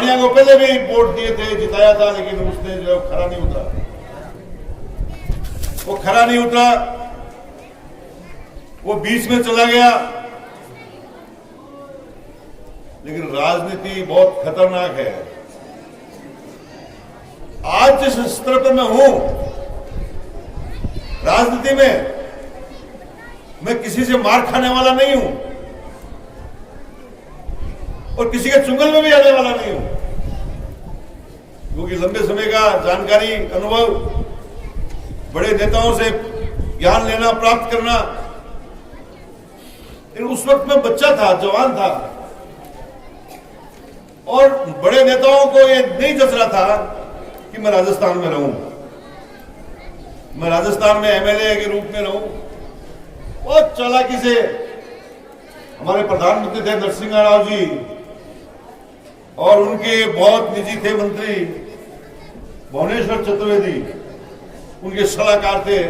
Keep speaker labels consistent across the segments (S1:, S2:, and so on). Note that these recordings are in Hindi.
S1: मुडानिया को पहले भी वोट दिए थे, जिताया था, लेकिन उसने जो खरा नहीं उतरा, वो खरा नहीं उतरा, वो बीच में चला गया। लेकिन राजनीति बहुत खतरनाक है। आज जिस स्तर पर मैं हूं राजनीति में, मैं किसी से मार खाने वाला नहीं हूं और किसी के चुंगल में भी आने वाला नहीं हूं, क्योंकि लंबे समय का जानकारी, अनुभव, बड़े नेताओं से ज्ञान लेना, प्राप्त करना। उस वक्त मैं बच्चा था, जवान था, और बड़े नेताओं को यह नहीं जच रहा था कि मैं राजस्थान में रहूं, मैं राजस्थान में एमएलए के रूप में रहूं। बहुत चालाकी से हमारे प्रधानमंत्री थे नरसिंह राव जी, और उनके बहुत निजी थे मंत्री भुवनेश्वर चतुर्वेदी, उनके सलाहकार थे,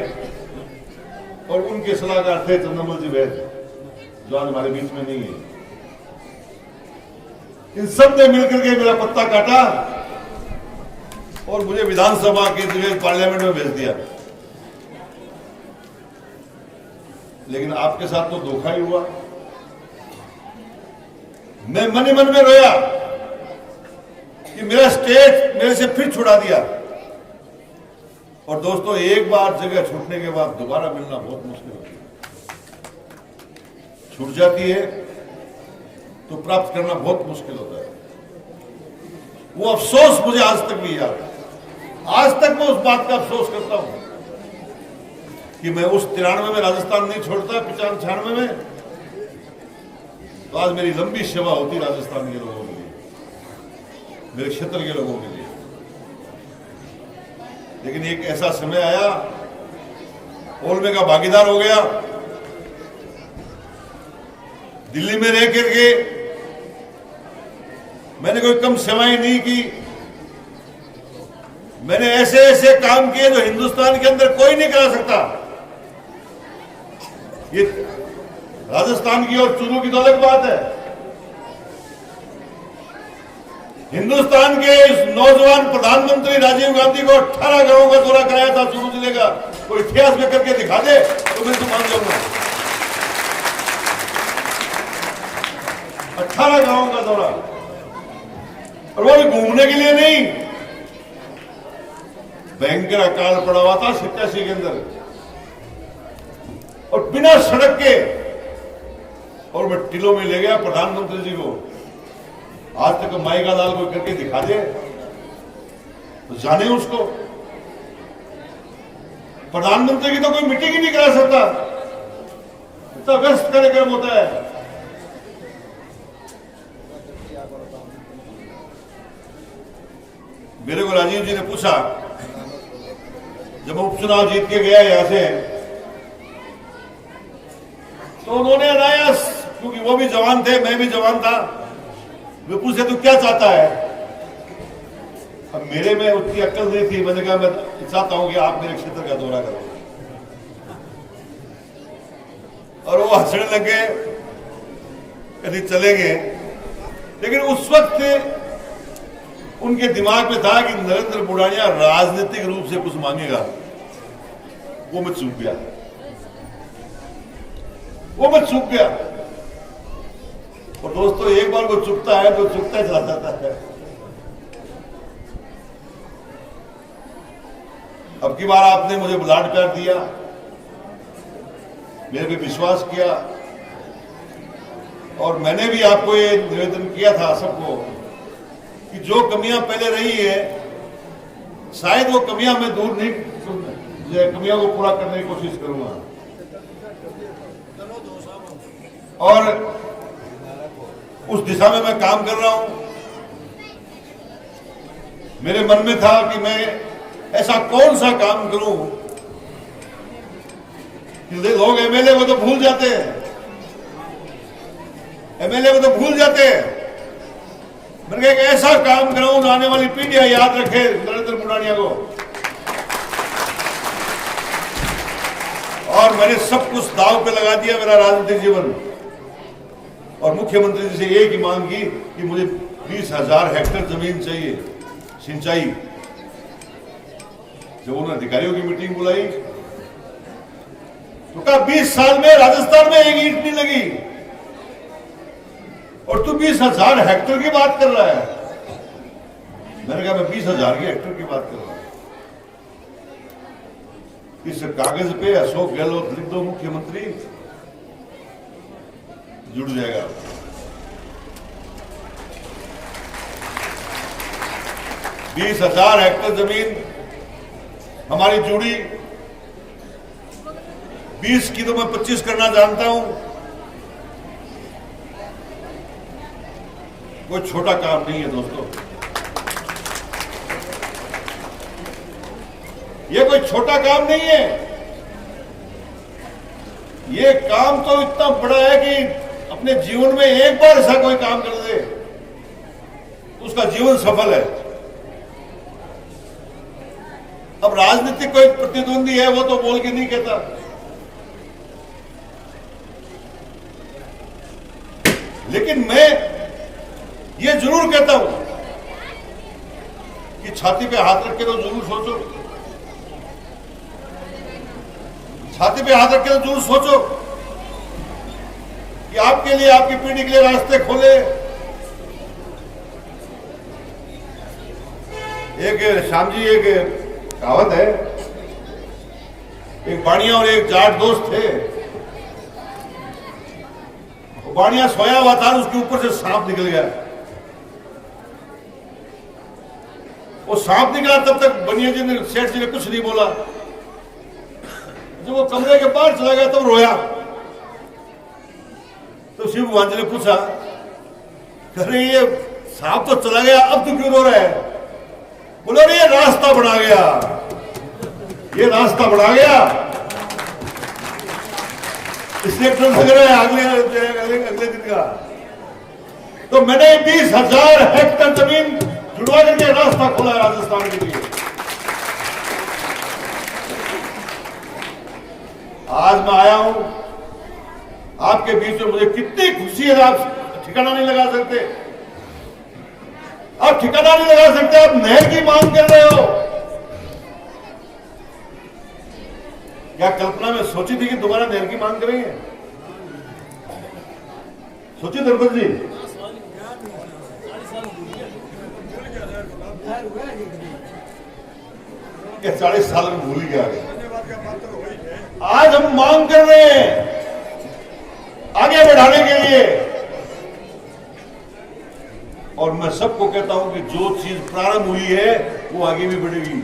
S1: और उनके सलाहकार थे चंद्रमल जी वैद्य, जो आज हमारे बीच में नहीं है। इन सब ने मिलकर के मेरा पत्ता काटा और मुझे विधानसभा के जरिए पार्लियामेंट में भेज दिया। लेकिन आपके साथ तो धोखा ही हुआ। मैं मन ही मन में रोया कि मेरा स्टेट मेरे से फिर छुड़ा दिया। और दोस्तों, एक बार जगह छूटने के बाद दोबारा मिलना बहुत मुश्किल होता है। छूट जाती है तो प्राप्त करना बहुत मुश्किल होता है। वो अफसोस मुझे आज तक भी याद है। आज तक मैं उस बात का अफसोस करता हूं कि मैं उस 93 में राजस्थान नहीं छोड़ता, 95-96 में, तो आज मेरी लंबी सेवा होती राजस्थान के लोगों के लिए, मेरे क्षेत्र के लोगों के लिए। लेकिन एक ऐसा समय आया, ओलमे का भागीदार हो गया, दिल्ली में रह करके मैंने कोई कम सेवाएं नहीं की। मैंने ऐसे ऐसे काम किए जो हिंदुस्तान के अंदर कोई नहीं करा सकता। ये राजस्थान की और चुरू की तो अलग बात है। हिंदुस्तान के इस नौजवान प्रधानमंत्री राजीव गांधी को 18 गांवों का दौरा कराया था चुरू जिले का। कोई इतिहास में करके दिखा दे तो मैं तो मान जाऊंगा। 18 गांवों का दौरा, और वो भी घूमने के लिए नहीं। भयंकर अकाल पड़ा हुआ था 87 के अंदर, और बिना सड़क के, और मैं टिलों में ले गया प्रधानमंत्री जी को। आज तक माई का लाल कोई करके दिखा दे तो जाने उसको। प्रधानमंत्री की तो कोई मीटिंग ही नहीं करा सकता, इतना व्यस्त कार्यक्रम होता है। मेरे को राजीव जी ने पूछा, जब मैं उपचुनाव जीत के गया यहां से, तो उन्होंने अनायास, क्योंकि वो भी जवान थे, मैं भी जवान था, वे पूछे तू क्या चाहता है। अब मेरे में उतनी अक्ल नहीं थी। मैंने कहा मैं चाहता हूं कि आप मेरे क्षेत्र का दौरा करो। और वो हंसने लगे, कभी चले गए। लेकिन उस वक्त उनके दिमाग में था कि नरेंद्र मुडानिया राजनीतिक रूप से कुछ मांगेगा। वो मैं चूक गया, वो मैं चूक गया। और दोस्तों, एक बार वो चुकता है तो चुकता चला जाता है। अब की बार आपने मुझे बुलाट प्यार दिया, मेरे पे विश्वास किया, और मैंने भी आपको ये निवेदन किया था सबको कि जो कमियां पहले रही है, शायद वो कमियां मैं दूर नहीं, कमियों को पूरा करने की कोशिश करूंगा। और उस दिशा में मैं काम कर रहा हूं। मेरे मन में था कि मैं ऐसा कौन सा काम करूं कि लोग एमएलए को तो भूल जाते हैं, एमएलए को तो भूल जाते हैं। मैंने एक ऐसा काम कराऊं जो आने वाली पीढ़ियां याद रखे नरेंद्र मुडानिया को। और मैंने सब कुछ दांव पे लगा दिया, मेरा राजनीतिक जीवन। और मुख्यमंत्री जी से एक ही मांग की कि मुझे 20,000 हेक्टेयर जमीन चाहिए सिंचाई। जब उन्होंने अधिकारियों की मीटिंग बुलाई तो कहा 20 साल में राजस्थान में एक ईंट नहीं लगी और तू 20,000 हेक्टेयर की बात कर रहा है। मैंने कहा मैं 20,000 की हेक्टेयर की बात कर रहा हूं। इस कागज पे अशोक गहलोत लिख दो मुख्यमंत्री, जुड़ जाएगा। बीस 20,000 हेक्टेयर जमीन हमारी जुड़ी। 20 की तो मैं 25 करना जानता हूं। कोई छोटा काम नहीं है दोस्तों, ये कोई छोटा काम नहीं है। ये काम तो इतना बड़ा है कि अपने जीवन में एक बार ऐसा कोई काम कर दे तो उसका जीवन सफल है। अब राजनीतिक कोई प्रतिद्वंदी है वो तो बोल के नहीं कहता, लेकिन मैं ये जरूर कहता हूं कि छाती पे हाथ रख के तो जरूर सोचो, छाती पे हाथ रख के तो जरूर सोचो कि आपके लिए, आपकी पीढ़ी के लिए रास्ते खोले। एक श्याम जी, एक कहावत है, एक बाणिया और एक जाट दोस्त थे। बाणिया सोया हुआ था, उसके ऊपर से सांप निकल गया। वो सांप निकला तब तक बनिया जी ने, सेठ जी ने कुछ नहीं बोला। जब वो कमरे के बाहर चला गया तब रोया। तो शिव भगवान जी ने पूछा, अरे ये सांप तो चला गया, अब तू क्यों रो रहा है? बोलो ये रास्ता बना गया, ये रास्ता बना गया, इसलिए तो लग रहा है अगले दिन का। तो मैंने 20,000 हेक्टेयर जमीन जुड़वा करके रास्ता खोला है राजस्थान के लिए। आज मैं आया हूं आपके बीच में, मुझे कितनी खुशी है। आप ठिकाना नहीं लगा सकते, आप ठिकाना नहीं लगा सकते। आप नहर की मांग कर रहे हो। क्या कल्पना में सोची थी कि दोबारा नहर की मांग करेंगे? सोची धर्मपत जी? क्या 40 साल में भूल गया? आज हम मांग कर रहे हैं आगे बढ़ाने के लिए, और मैं सबको कहता हूं कि जो चीज प्रारंभ हुई है वो आगे भी बढ़ेगी।